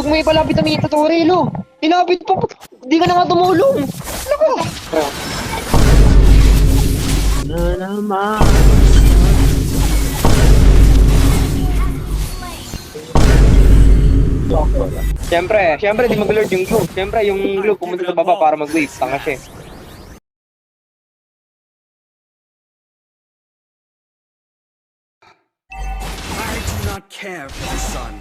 Huwag mo ipalapit ang mga tutorial, oh. Tinapit pa. Hindi ka na nga tumulong. Nako. Na naman. Siyempre, di mag-lord yung glue. Siyempre, yung glue pumunta sa baba para mag-wave. Tanga siya. I do not care for the sun.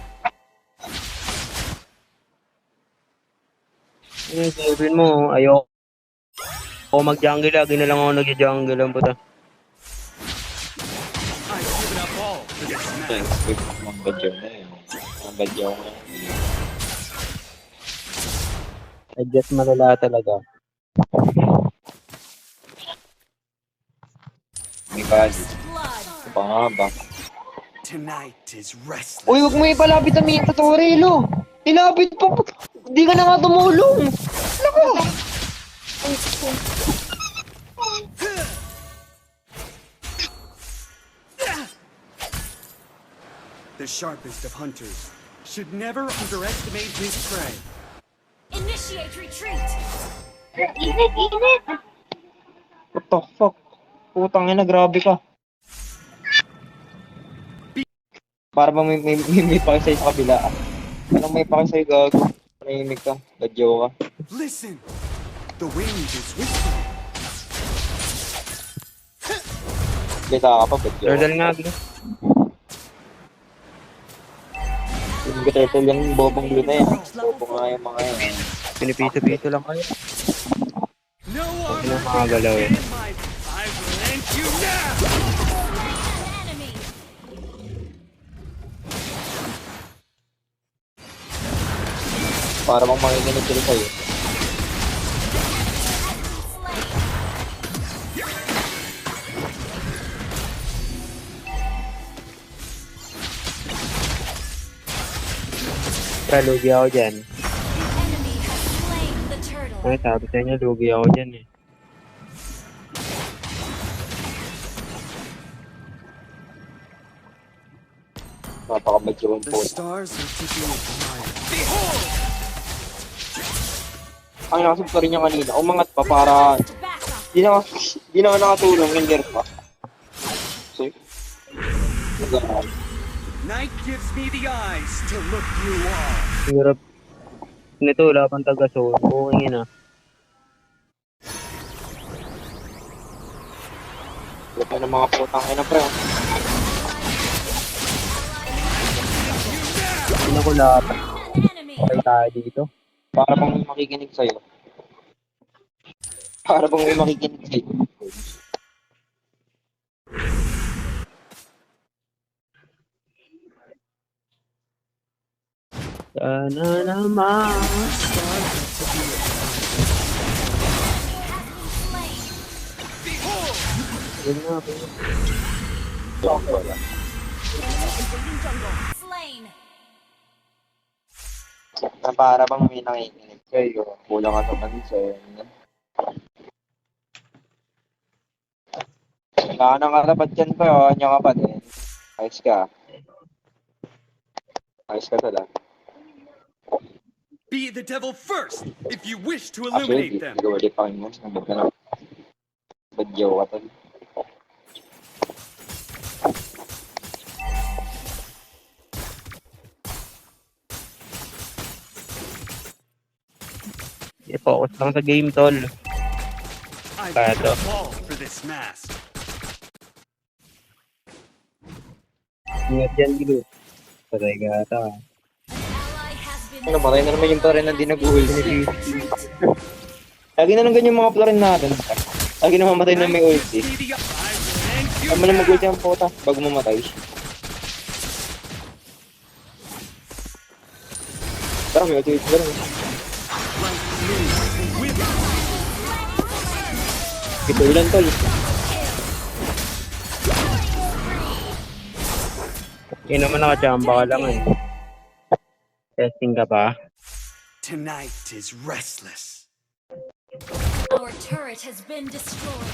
Sabihin mo, ayoko. Ako mag-jungle, lagi na lang ako nag-jungle ang puta. I've given up all for this man. Mga badyaw na yun. Mga badyaw na yun. Adjust malala talaga. May body. Pangaba. Tonight is restless. Uy, huwag mo ipalapit ang mga tutorial, oh. Tinapit pa. Hindi ka na nga tumulong. Nako. The sharpest of hunters should never underestimate his prey. Initiate retreat! What the fuck? Putang ina, grabe ka. Para bang may pakisay sa kabila. Anong may pakisay, gago? Manahimik ka. Badyaw ka. Listen! The wind is whispering. Kita ka pa, badyaw ka. Turtle nga, bro. Hindi ka turtle yan, bobong blue na yan. Bobong nga yung mga yan. Pinipiso-piso lang kayo. No Huwag na armor makagalaw can eh. stand my... I will end you now! Enemy! Para bang makikinig sila sa'yo. Kaya lugi ako dyan. The enemy has slain the turtle. Ay, sabi sa inyo, lugi ako dyan eh. Napakabadyawan The po. stars are keeping it quiet. Behold! Ang nakasub ka rin niya kanina, umangat pa para Back up! di na nakatulong, render pa. So, Night gives me the eyes to look you all. Hirap. Nito, wala pang taga-soul. Okay na. wala pa ng mga putang ina, pre. Hindi na ko lahat. Enemy! Patay tayo dito. Para bang may makikinig sa'yo. Para bang may makikinig sa'yo. Sana naman. Yun nga, bro. Slain! Na para bang may nakikinig sa'yo. Kulang ka sa pansin. Wala nang katapat yan pa, oh. Anya ka pa din. Ayos ka. Ayos ka talaga. Be the devil first if you wish to Actually, eliminate them. hindi ko ulit pakin mo. Nabag ka na. Badyaw ka talaga. I-focus lang sa game, tol. I've Bad, given up all for this mask. Ingat dyan, Gilo. Patay ka ata. Ally has been Ano, matay na naman yung pa rin na di nag-ulti. Lagi na lang ganyan yung mga plarin natin. Lagi na mamatay na may ulti. See the... I will end you Tama na now. mag-ulti ang pota bago mamatay. Tara, may ulti ka rin. Like blue and wither. Ito ilan, tol. Yun naman nakachamba ka lang eh. Testing ka pa. Tonight is restless. Our turret has been destroyed.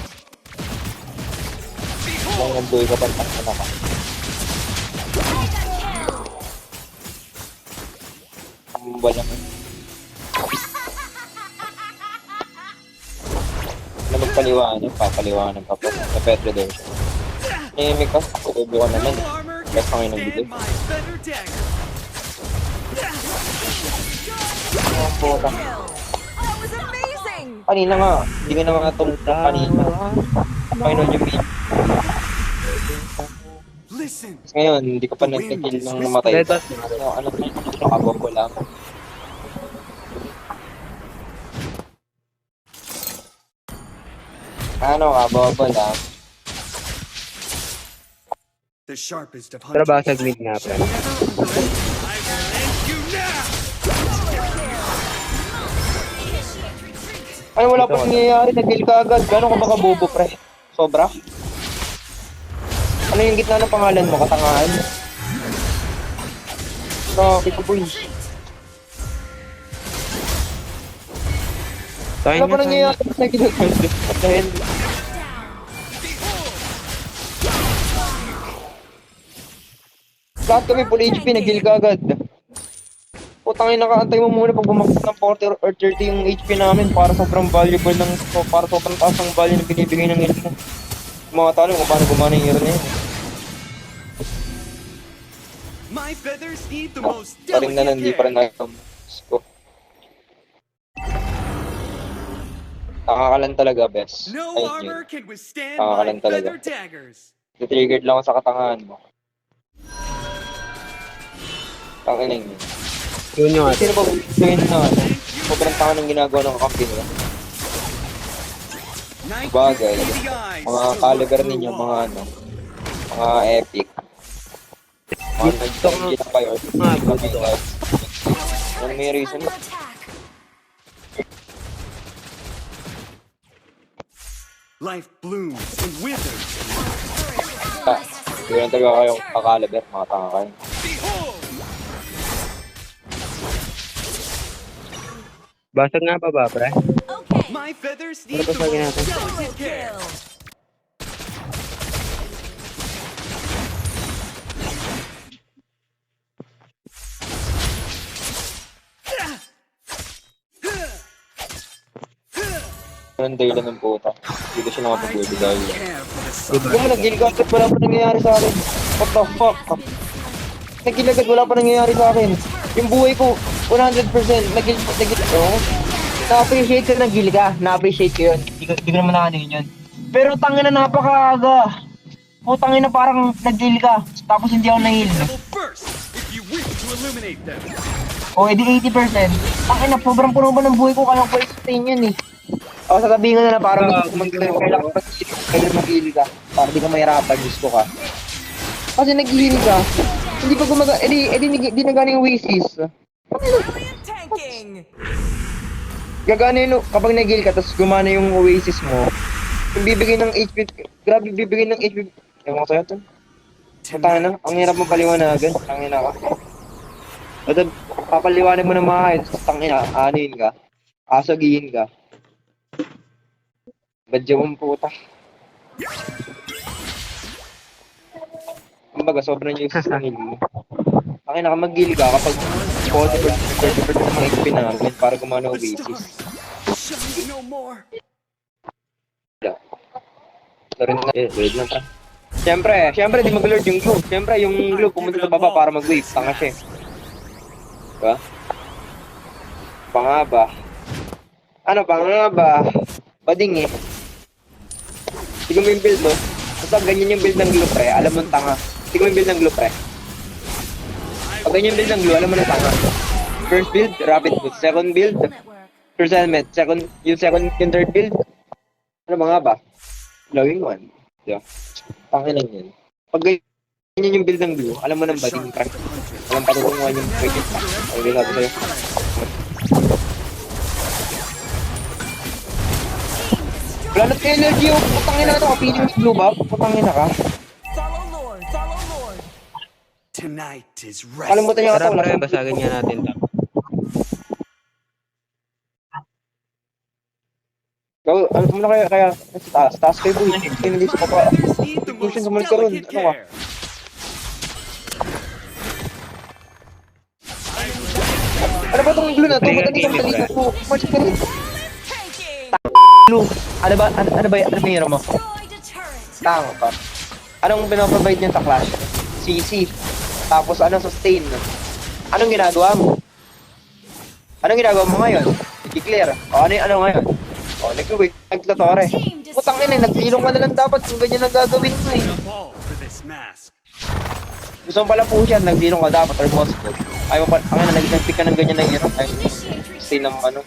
Lang ang buhay ka pa ng ka. Mega kill! Tumba lang. Ano magpaliwanag? Papaliwanag pa po. Sa Petro daw siya. Nahimik ka. Tutubo ka naman. No armor can Best Panginoon dito. withstand my feather dagger. Ang puta. That was amazing! Kanina nga, hindi ka na mga tungta kanina. Panginoon yung beat. Listen. Ngayon, hindi ko pa nagkakil ng namatay. Letas. Ano, nakabombo lang. Ano, kabombo lang. The sharpest of Pero hunters basag mid nga, pre. should never underestimate. I will end you now. Ano, wala pa nangyayari, nag-kill ka agad. Gano'n ka ba kabobo, pre? Sobra? Ano yung gitna ng pangalan mo? Katangahan? Bakit ko, boy? Tayo Wala pa nga, nangyayari, nag-kill ka agad. Dahil, lahat kami full HP, nag-kill ka agad. Putangin, nakaantay mo muna pag bumakit ng 40 or 30 yung HP namin para sobrang valuable ng para sobrang taas ng value na binibigay ng health mo. Mga talo kung paano gumana yung hero na yun. My feathers need the most Paring na delicate hindi pa rin care. ko. Nakakalan talaga, best. No Thank you. armor can withstand Nakakalan my talaga. feather daggers. Triggered lang ako sa katangahan mo. Tangining yun. Yun yung Sino ba yun na ano? Sobrang tanga ng ginagawa ng kakampi nila. Night Bagay. with the eyes Mga to caliber look ninyo, through mga walls. ano. Mga epic. Mga nag-gina or Ano may reason? Under attack. Life blooms and withers. Ah, hindi lang talaga kayong kakaliber, mga tanga kayo. Behold! basag nga pa ba, pre? Okay. My feathers need Ano the ba sabi most natin? delicate care. Kill! Anong dahilan ng puta? Hindi ko siya I nakapag-word do dahil. not care for the sun. Hindi mo nag-kill ka agad, wala pa nangyayari sa akin. What the fuck? Nag-kill agad, wala pa nangyayari sa akin. Yung buhay ko, 100%. Nag-kill, oh. Na-appreciate ko nag-kill ka. Na-appreciate ko yun. Hindi ko naman nakanin yun. Pero tangin na napakaaga. Putangin na parang nag-kill ka. Tapos hindi ako na-heal. Level first, if you wish to illuminate them. O, edi 80%. Tangin na, sobrang puno ba ng buhay ko kaya ko sustain yun eh. O, sasabihin ko na para kailangan mag-heal ka. Para di ka mahirapan, gusto ka. Kasi nag-heal ka. Hindi pa gumaga, edi nagana yung Oasis. Brilliant tanking! Gagana yun, kapag nag-heal ka, tapos gumana yung Oasis mo, yung bibigay ng HP, grabe bibigay ng HP. Ewan ko sa'yo to. Tangin na, ang hirap mong paliwanagan. Tangin na ka. At papaliwanag mo ng mga ayos, tangin na, anin ka. Asagihin ka. Badya mong puta. Kumbaga, sobrang useless ng heal mo. Tangin na ka, mag-heal ka kapag 40% ng mga HP namin para gumana yung The Oasis. stars shine no more. Rin na, wait lang ta. Siyempre, di mag-lord yung glue. Siyempre, yung glue pumunta sa baba para mag-wave. Tanga siya. Diba? Pangaba. Ano, pangaba? Bading eh. Hindi mo yung build, no? Basta ganyan yung build ng glue, pre. Alam mo yung tanga. Hindi mo yung build ng glue, pre. Pag ganyan yung build ng glue, alam mo na tanga. First build, rapid boost. Second build, Network. first element. Yung third build. Ano mga ba? Login 1. Diba? Tangin lang yun. Pag ganyan yung build ng glue, alam mo nang bading ka. Walang patutunguhan yung pwede pa. Ang sabi sa'yo. Wala na sa energy yung putangin na ito. Kapiling yung blue buff. Putangin na ka. Follow Lord! Follow Lord! Tonight is rest. Kalimutan niya Tara, ito. pre, basagin nga natin lang. Ano muna kaya sa taas kayo boy. Hindi sa papa. Feathers need the most Fusion, sumunod ka ron. delicate Ano ka? care. Ano tong blue na to, madali lang dali ko. March ka rin. Tanking. Blue, ano ba yung hero mo? Destroyed a turret. Tango ka. Anong pinaprovide niya sa Clash? CC. Tapos ano, sustain. Anong ginagawa mo? Anong ginagawa mo ngayon? I-clear. O ano ngayon? O, nag-wait. Naglatore. Putang ina, nagsilong ka na lang dapat kung ganyan ang gagawin mo eh. Fall for this mask. Gusto mo pala po siya, nagsilong ka dapat or boss ko. Ayaw mo pa, ang ina, nag-pick ka ng ganyan ng hero. Ay, stay ng ano.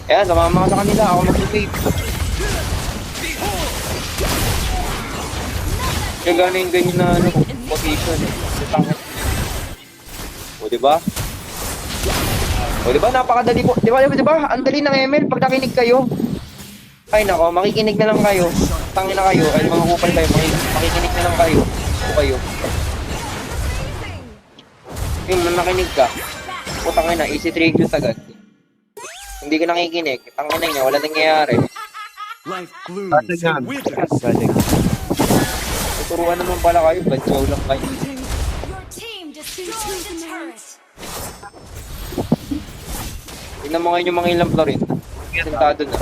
Ayan, sumama ka sa kanila. Ako mag-wait. Kaya gano'n yung ganyan na ano, position eh. Putang. O, diba? O, diba? Napakadali po. Diba? Ang dali ng ML pag nakinig kayo. Ay, nako. Makikinig na lang kayo. Tangin na kayo. Ay, mga kupal kayo. Makikinig na lang kayo. O kayo. Yung nakinig ka. Putangin na. Easy trade yun agad. Hindi ka nakikinig. Tangin na niya. Wala nangyayari. Life blooms and withers. Tuturuan naman pala kayo. Badyaw lang kayo. Your team destroyed a turret. Tingnan mo ngayon yung mga ilang florin. Sentado na.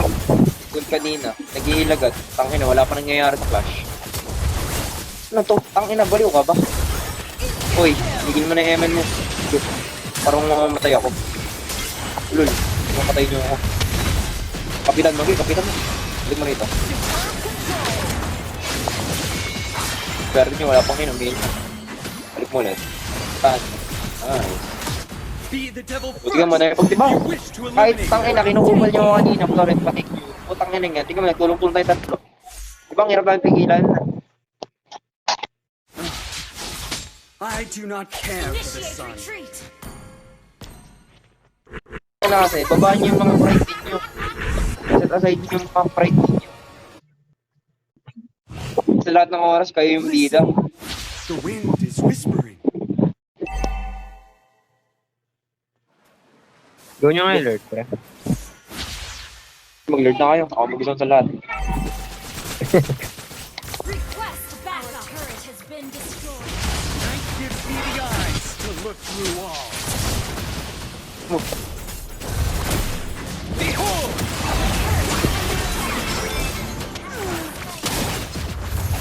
Doon kanina. Nag-iilagad. Tangin na. Wala pa nangyayari sa flash. Ano to? Tangin na. Baliw ka ba? Uy. Higil mo na yung ML mo. Parang mamamatay ako. Lul. Mamatay niyo ako. Kapitan mo. Kapitan mo. Balik mo rito. Pero nyo, wala pang hinamil. Balik mo ulit. Saan? Nice. Be the devil Tingnan mo na first. yung diba? You wish to Kahit eliminate tangin na, kinukumpal nyo ako kanina, Florent, patik nyo. Putang ina nga, tingnan mo, nagtulong-tulong tayo tatlo. Diba, ang hirap namin pigilan? I do not care for the Initiate sun. retreat. Ano kasi, babaan nyo yung mga pride nyo. Set aside nyo yung mga pride nyo. Sa lahat ng oras, kayo yung bida. The wind is whispering. Gawin nyo nga yung alert, pre. Mag-lord na kayo, ako mag-isang sa lahat. Request backup. Our turret has been destroyed. Night gives me the eyes to look through all. Behold!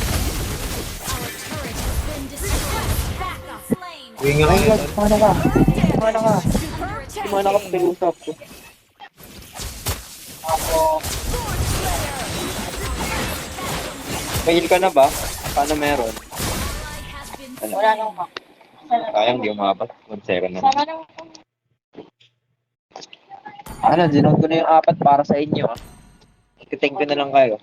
Our turret has been destroyed. Backup slain. Gawin nga Ay, kayo. God, kumana ka. Kumana ka. Under attack. Kumana ka, pag-usap ko. Mahil ka na ba? Paano meron? Has been Ano? slain. Sayang, di umabot. 1 second na. Ano, dinood ko na yung 4 para sa inyo. Titink ko na lang kayo.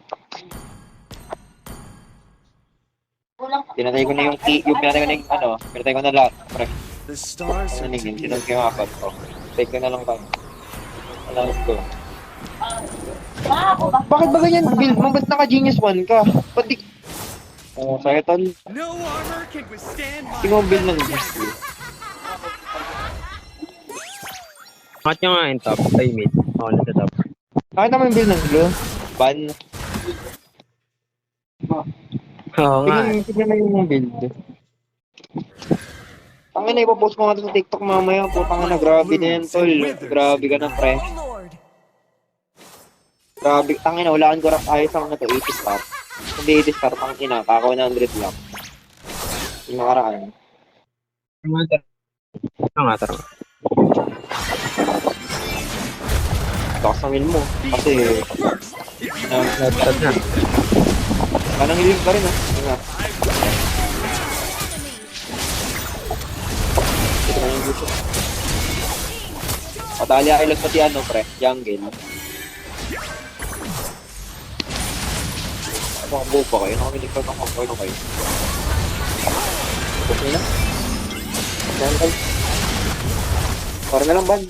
Pinatay ko na yung key, yung pinatay ko na yung ano, pinatay ko na lahat. Pre, The stars ano are nigin, too dinood ko yung 4 ko. Take ko na lang kayo. Alam ko. Bakit ba ganyan build mo? Ba't naka-genius 1 ka? Pati... Oo, sa'yo tol. No armor can withstand my Tingnan mo build ng genius. Angat nyo nga yung top. Ay, mid. Ako na sa top. Nakita mo yung build ng blue? Ban. Oo nga. Tingnan mo yung build. Tangin na, ipopost ko nga ito sa TikTok mamaya. Putang na, grabe na yan, tol. Grabe ka na, pre. Lord. Grabe, tangin na, wala kang garap ayos ako na to, 80 star. Hindi 80 star, tangin na, kako 100 lang. Yung makaraan. Ano nga, tara. Lakas ng win mo. Kasi, first. If you Nagtad na. parang healing pa rin, ha? Yun nga. Ito na yung gusto. Patali ayos pati ano, pre, jungle. Mga buo pa kayo, nakamilig pa ng comfort na kayo. Okay na. Yan, guys. Para na lang, ban.